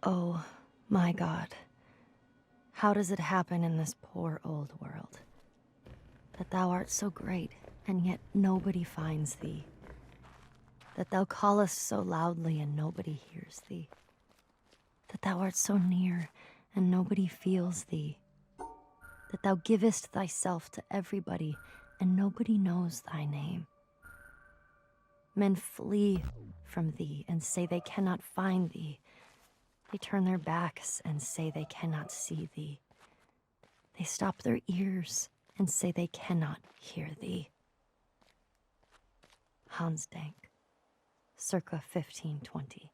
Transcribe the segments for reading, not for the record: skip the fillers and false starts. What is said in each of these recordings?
Oh, my God. How does it happen in this poor old world? That thou art so great, and yet nobody finds thee. That thou callest so loudly, and nobody hears thee. That thou art so near, and nobody feels thee. That thou givest thyself to everybody, and nobody knows thy name. Men flee from thee, and say they cannot find thee. They turn their backs and say they cannot see thee. They stop their ears and say they cannot hear thee. Hans Dank, circa 1520.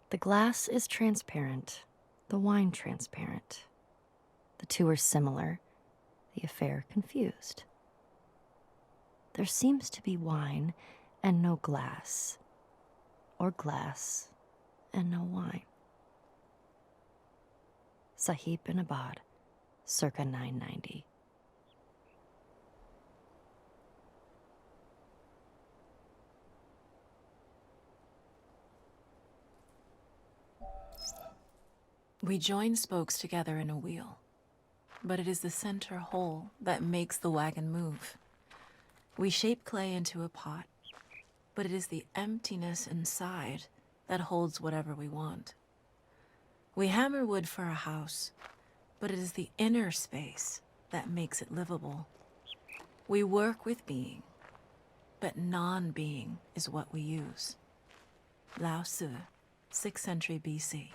The glass is transparent, the wine transparent. The two are similar, the affair confused. There seems to be wine and no glass, or glass and no wine. Sahib bin Abad, circa 990. We join spokes together in a wheel, but it is the center hole that makes the wagon move. We shape clay into a pot, but it is the emptiness inside that holds whatever we want. We hammer wood for a house, but it is the inner space that makes it livable. We work with being, but non-being is what we use. Lao Tzu, 6th century BC.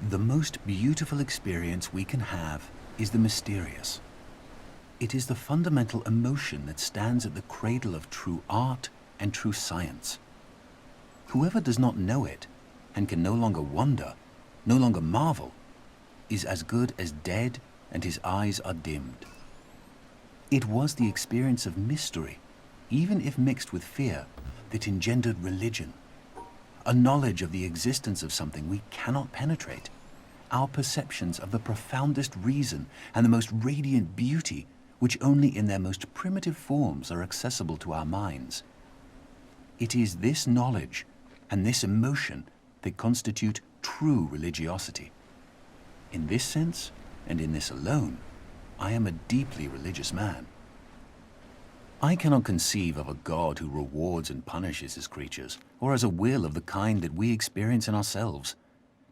The most beautiful experience we can have is the mysterious. It is the fundamental emotion that stands at the cradle of true art and true science. Whoever does not know it and can no longer wonder, no longer marvel, is as good as dead and his eyes are dimmed. It was the experience of mystery, even if mixed with fear, that engendered religion. A knowledge of the existence of something we cannot penetrate, our perceptions of the profoundest reason and the most radiant beauty, which only in their most primitive forms are accessible to our minds. It is this knowledge and this emotion that constitute true religiosity. In this sense, and in this alone, I am a deeply religious man. I cannot conceive of a God who rewards and punishes his creatures, or has a will of the kind that we experience in ourselves.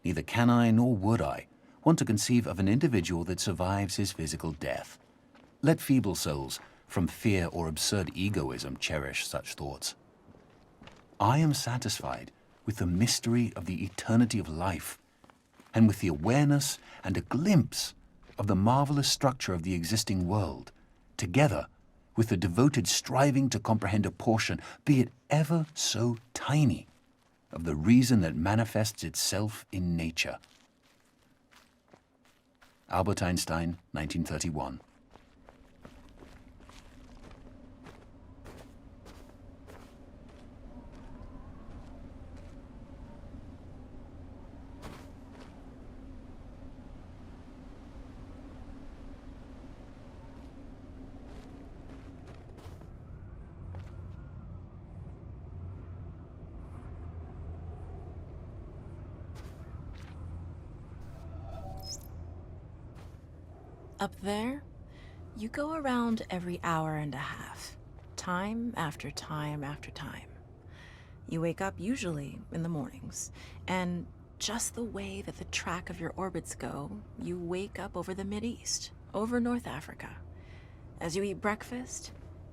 Neither can I, nor would I, want to conceive of an individual that survives his physical death. Let feeble souls, from fear or absurd egoism, cherish such thoughts. I am satisfied with the mystery of the eternity of life, and with the awareness and a glimpse of the marvelous structure of the existing world, together with the devoted striving to comprehend a portion, be it ever so tiny, of the reason that manifests itself in nature. Albert Einstein, 1931. Up there, you go around every hour and a half, time after time after time. You wake up usually in the mornings, and just the way that the track of your orbits go, you wake up over the Mideast, over North Africa. As you eat breakfast,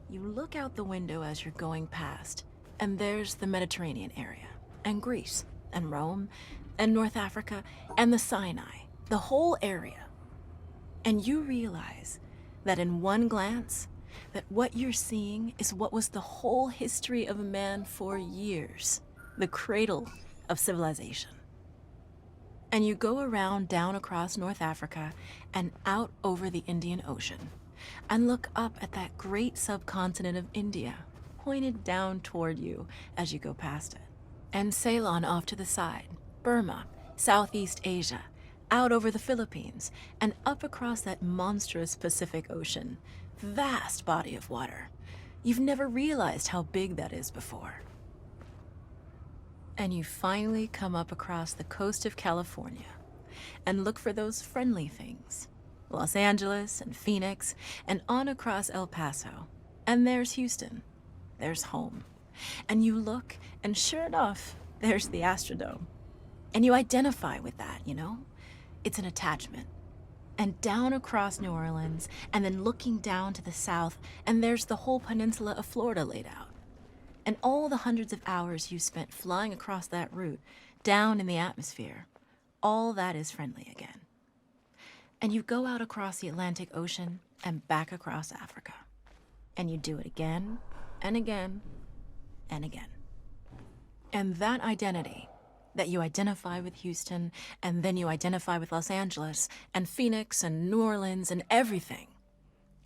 you look out the window as you're going past, and there's the Mediterranean area, and Greece, and Rome, and North Africa, and the Sinai, the whole area. And you realize that in one glance, that what you're seeing is what was the whole history of man for years, the cradle of civilization. And you go around down across North Africa and out over the Indian Ocean, and look up at that great subcontinent of India, pointed down toward you as you go past it. And Ceylon off to the side, Burma, Southeast Asia, out over the Philippines, and up across that monstrous Pacific Ocean. Vast body of water. You've never realized how big that is before. And you finally come up across the coast of California and look for those friendly things. Los Angeles and Phoenix, and on across El Paso. And there's Houston. There's home. And you look, and sure enough, there's the Astrodome. And you identify with that, you know? It's an attachment. And down across New Orleans, and then looking down to the south, and there's the whole peninsula of Florida laid out. And all the hundreds of hours you spent flying across that route, down in the atmosphere, all that is friendly again. And you go out across the Atlantic Ocean and back across Africa. And you do it again, and again, and again. And that identity, that you identify with Houston, and then you identify with Los Angeles, and Phoenix, and New Orleans, and everything.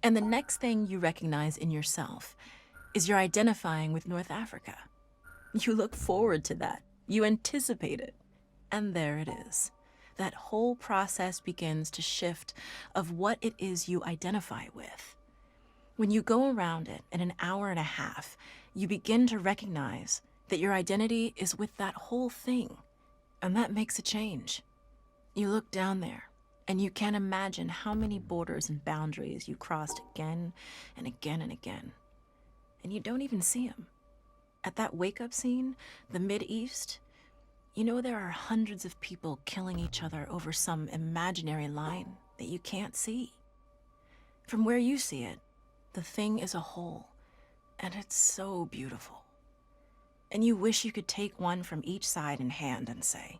And the next thing you recognize in yourself is you're identifying with North Africa. You look forward to that. You anticipate it. And there it is. That whole process begins to shift of what it is you identify with. When you go around it in an hour and a half, you begin to recognize that your identity is with that whole thing, and that makes a change. You look down there, and you can't imagine how many borders and boundaries you crossed again and again and again, and you don't even see them. At that wake-up scene, the Mideast, you know there are hundreds of people killing each other over some imaginary line that you can't see. From where you see it, the thing is a whole, and it's so beautiful. And you wish you could take one from each side in hand and say,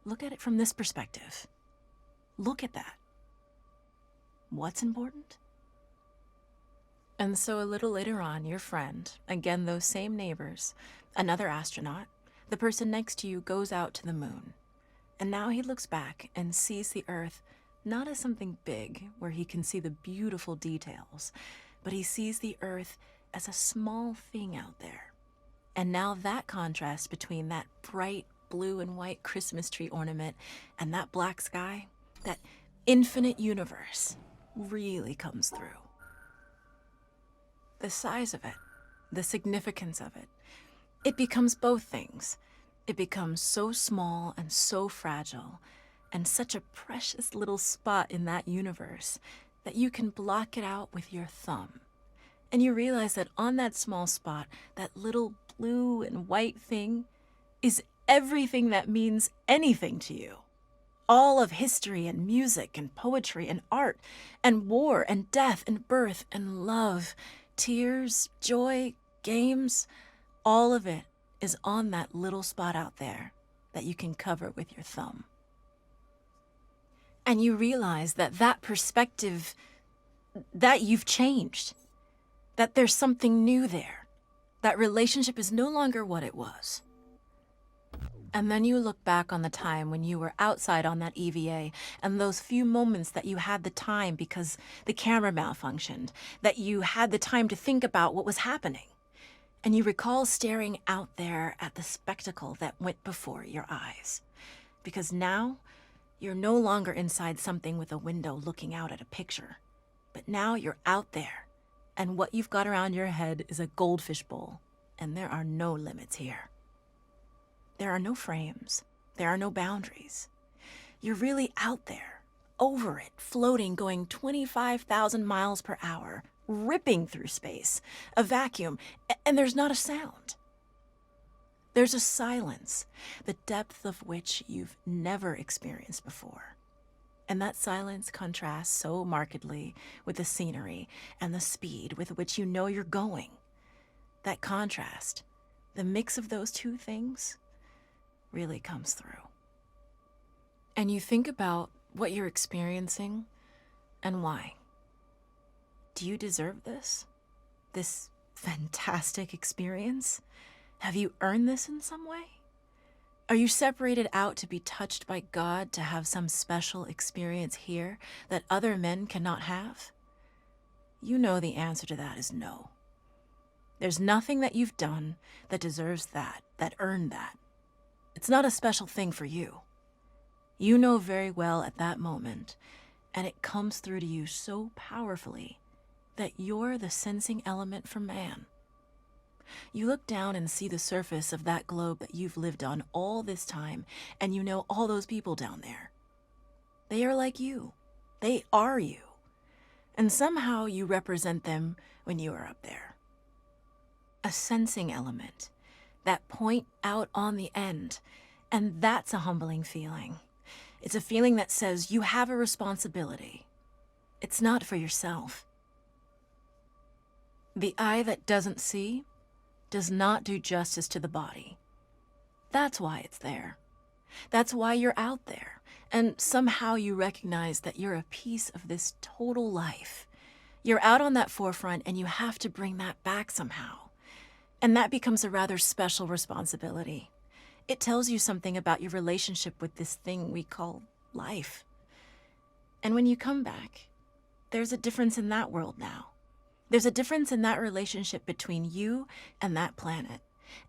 look at it from this perspective. Look at that. What's important? And so a little later on, your friend, again those same neighbors, another astronaut, the person next to you goes out to the moon. And now he looks back and sees the Earth not as something big where he can see the beautiful details, but he sees the Earth as a small thing out there. And now that contrast between that bright blue and white Christmas tree ornament and that black sky, that infinite universe, really comes through. The size of it, the significance of it, it becomes both things. It becomes so small and so fragile, and such a precious little spot in that universe that you can block it out with your thumb. And you realize that on that small spot, that little blue and white thing is everything that means anything to you. All of history and music and poetry and art and war and death and birth and love, tears, joy, games, all of it is on that little spot out there that you can cover with your thumb. And you realize that that perspective, that you've changed, that there's something new there. That relationship is no longer what it was. And then you look back on the time when you were outside on that EVA and those few moments that you had the time because the camera malfunctioned, that you had the time to think about what was happening. And you recall staring out there at the spectacle that went before your eyes. Because now, you're no longer inside something with a window looking out at a picture. But now you're out there, and what you've got around your head is a goldfish bowl, and there are no limits here. There are no frames. There are no boundaries. You're really out there, over it, floating, going 25,000 miles per hour, ripping through space, a vacuum, and there's not a sound. There's a silence, the depth of which you've never experienced before. And that silence contrasts so markedly with the scenery and the speed with which you know you're going. That contrast, the mix of those two things, really comes through. And you think about what you're experiencing and why. Do you deserve this? This fantastic experience? Have you earned this in some way? Are you separated out to be touched by God to have some special experience here that other men cannot have? You know the answer to that is no. There's nothing that you've done that deserves that earned that. It's not a special thing for you. You know very well at that moment, and it comes through to you so powerfully that you're the sensing element for man. You look down and see the surface of that globe that you've lived on all this time, and you know all those people down there. They are like you. They are you. And somehow you represent them when you are up there. A sensing element, that point out on the end, and that's a humbling feeling. It's a feeling that says you have a responsibility. It's not for yourself. The eye that doesn't see does not do justice to the body. That's why it's there. That's why you're out there. And somehow you recognize that you're a piece of this total life. You're out on that forefront and you have to bring that back somehow. And that becomes a rather special responsibility. It tells you something about your relationship with this thing we call life. And when you come back, there's a difference in that world now. There's a difference in that relationship between you and that planet,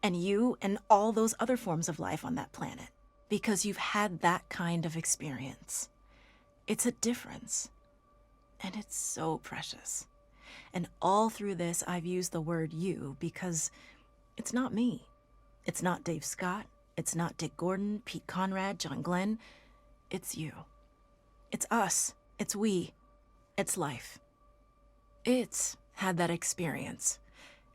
and you and all those other forms of life on that planet, because you've had that kind of experience. It's a difference, and it's so precious. And all through this, I've used the word you because it's not me. It's not Dave Scott. It's not Dick Gordon, Pete Conrad, John Glenn. It's you. It's us. It's we. It's life. It's had that experience.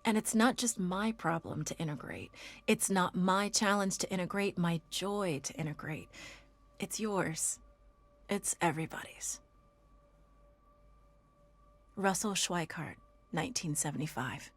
And it's not just my problem to integrate. It's not my challenge to integrate, my joy to integrate. It's yours. It's everybody's. Russell Schweikart, 1975.